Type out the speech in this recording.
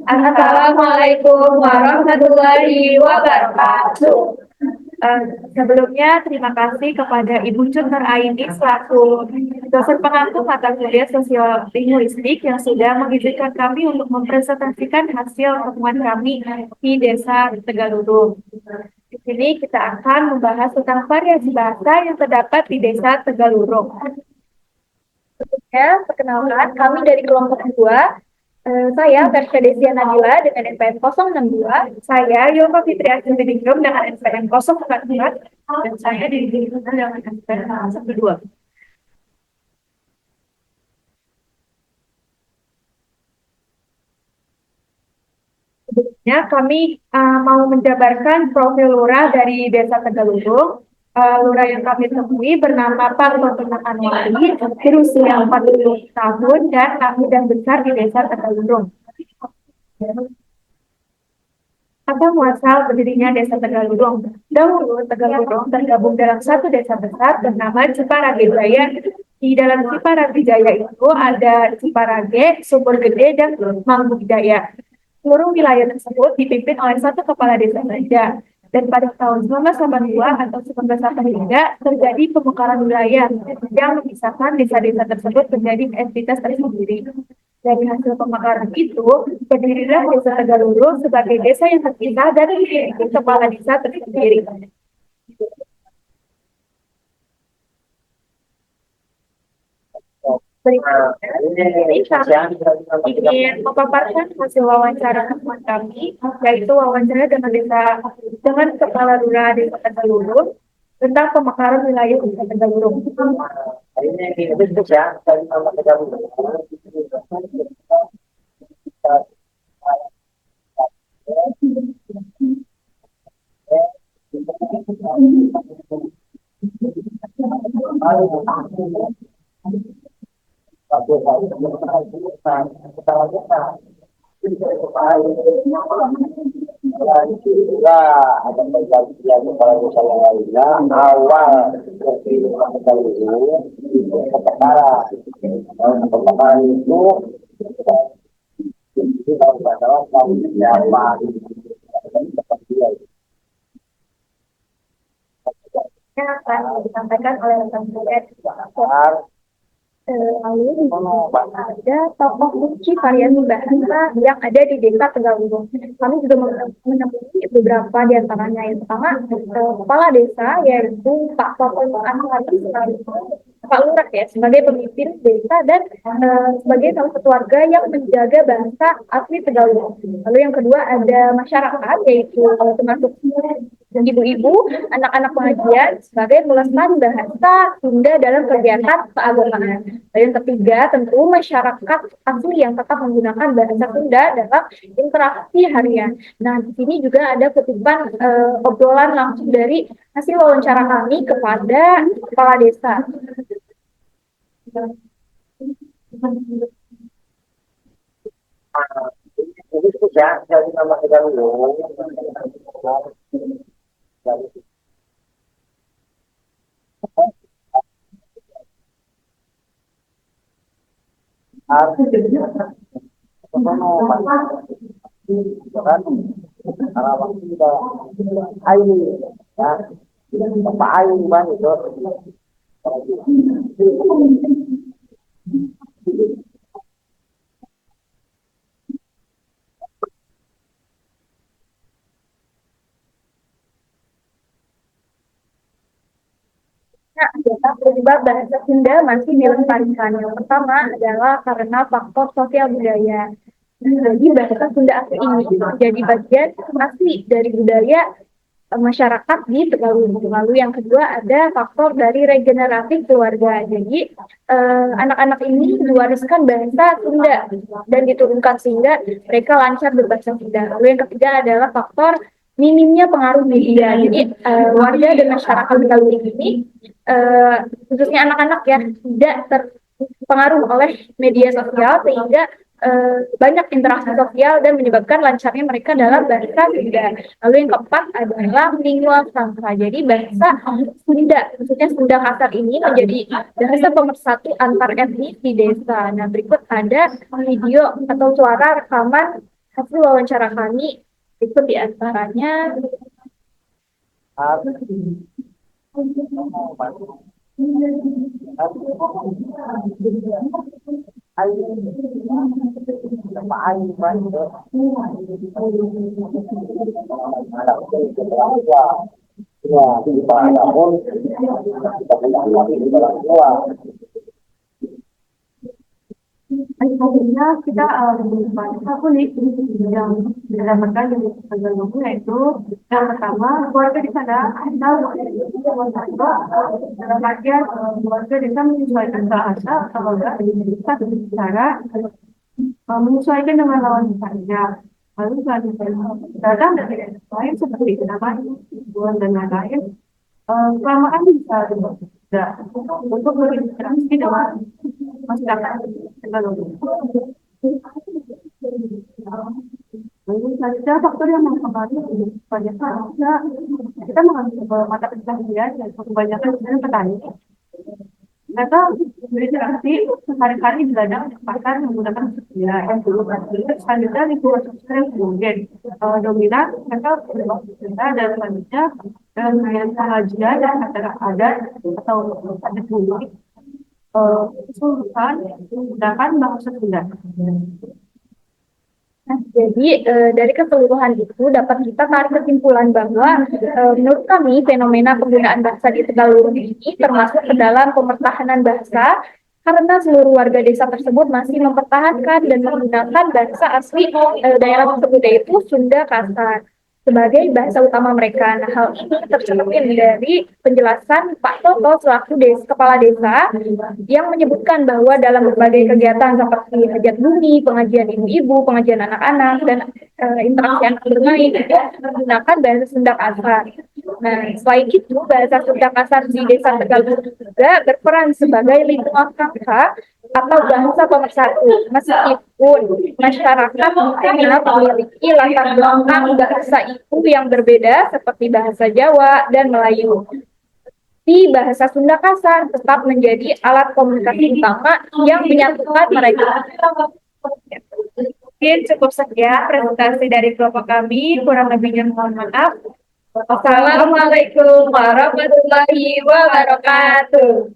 Assalamualaikum warahmatullahi wabarakatuh. Eh, Sebelumnya terima kasih kepada Ibu Cut Nur Aini selaku dosen pengampu mata kuliah sosial linguistik yang sudah mengizinkan kami untuk mempresentasikan hasil temuan kami di Desa Tegalurung. Di sini kita akan membahas tentang variasi bahasa yang terdapat di Desa Tegalurung. Ya, perkenalkan, kami dari kelompok 2. Saya Versha Desia Nabila dengan NPM 062. Saya Yova Fitri Asin Diningrum dengan NPM 044. Dan saya di Diningrum dengan NPM 12. Sebelumnya kami mau menjabarkan profil lurah dari Desa Tegalurung. Lurah yang kami temui bernama Pak Tontonan Anwari, berusia 40 tahun dan kami dan besar di Desa Tegalurung. Asal muasal berdirinya Desa Tegalurung. Dahulu Tegalurung tergabung dalam satu desa besar bernama Ciparage Jaya. Di dalam Ciparage Jaya itu ada Ciparage, Sumur Gede, dan Mangguk Jaya. Seluruh wilayah tersebut dipimpin oleh satu kepala desa saja. Dan pada tahun 1982 atau 1983 terjadi pemekaran wilayah yang memisahkan desa-desa tersebut menjadi entitas tersendiri. Dari hasil pemekaran itu, berdirilah Desa Tegalurung sebagai desa yang terpisah dan memiliki kepala desa tersendiri. Berikutnya, ini kami ingin memaparkan hasil wawancara teman kami, yaitu wawancara dengan Kepala Lurah Desa Tegalurung tentang pemekaran wilayah Desa Tegalurung. Ini ya, ada pergantian kalau saya lainnya awal kehidupan kita itu kebakaran itu kita adalah tahun siapa yang akan disampaikan oleh rekan saya. Lalu ada tokoh kunci variasi bahasa yang ada di Desa Tegalurung. Kami juga menemui beberapa di antaranya. Yang pertama, kepala desa yaitu Pak Toto Anwari Pak Lurah ya sebagai pemimpin desa dan sebagai salah satu warga yang menjaga bahasa asli Tegalurung. Lalu yang kedua ada masyarakat yaitu termasuk ibu-ibu, anak-anak pengajian sebagai pelestari bahasa Sunda dalam kegiatan keagamaan. Dan yang ketiga, tentu masyarakat asli yang tetap menggunakan bahasa Sunda dalam interaksi harian. Nah, di sini juga ada kutipan obrolan langsung dari hasil wawancara kami kepada kepala desa. Ini ya, dari nama kita dulu. Penyebab bahasa Sunda masih dilestarikan. Yang pertama adalah karena faktor sosial budaya. Jadi bahasa Sunda asli ini menjadi bagian asli dari budaya masyarakat di Tegalurung. Lalu yang kedua ada faktor dari regenerasi keluarga. Jadi anak-anak ini diwariskan bahasa Sunda dan diturunkan sehingga mereka lancar berbahasa Sunda. Lalu yang ketiga adalah faktor minimnya pengaruh media. Jadi warga dan masyarakat Tegalurung ini khususnya anak-anak ya tidak terpengaruh oleh media sosial sehingga banyak interaksi sosial dan menyebabkan lancarnya mereka dalam bahasa Sunda. Lalu yang keempat adalah lingua franca. Jadi bahasa Sunda, khususnya Sunda kasar ini menjadi bahasa pemersatu antar etnis di desa. Nah, berikut ada video atau suara rekaman hasil wawancara kami. Berikut di antaranya. Akhirnya kita banyak aku nih yang mendapatkan yang tergabung yaitu yang pertama keluarga di sana kita dalam artian keluarga bisa menyesuaikan bahasa atau enggak bisa berbicara menyesuaikan dengan lawan bicaranya. Lalu selanjutnya datang dari lain seperti nama hubungan dan lain-lain kelamaan bisa tidak untuk berinteraksi dengan masyarakat teknologi. Lalu saja faktor yang mempengaruhi banyak saja kita mengambil mata pelajaran dan kebanyakan sebenarnya petani. Mereka berinteraksi sehari-hari di ladang pasar menggunakan media yang dulu selanjutnya lingkungan sosial yang kemudian dominan mereka berbahasa dan selanjutnya dengan pengajian dan acara adat atau adat dulu keseluruhan menggunakan bahasa Sunda. Nah, jadi dari keseluruhan itu dapat kita tarik kesimpulan bahwa menurut kami fenomena penggunaan bahasa di Tegalurung ini termasuk ke dalam pemertahanan bahasa karena seluruh warga desa tersebut masih mempertahankan dan menggunakan bahasa asli daerah tersebut yaitu Sunda Kasar sebagai bahasa utama mereka. Nah, hal ini tercermin dari penjelasan Pak Toto selaku kepala desa yang menyebutkan bahwa dalam berbagai kegiatan seperti hajat bumi, pengajian ibu-ibu, pengajian anak-anak, dan interaksi anak bermain itu menggunakan bahasa Sunda Kasar. Nah, selain itu bahasa Sunda Kasar di desa Tegalurung juga berperan sebagai lingkungan franca atau bahasa pemersatu, meskipun masyarakat mungkin memiliki latar belakang bahasa itu yang berbeda seperti bahasa Jawa dan Melayu. Di bahasa Sunda Kasar tetap menjadi alat komunikasi utama yang menyatukan mereka. Mungkin cukup sekian presentasi dari kelompok kami, kurang lebihnya mohon maaf. Wassalamualaikum warahmatullahi wabarakatuh.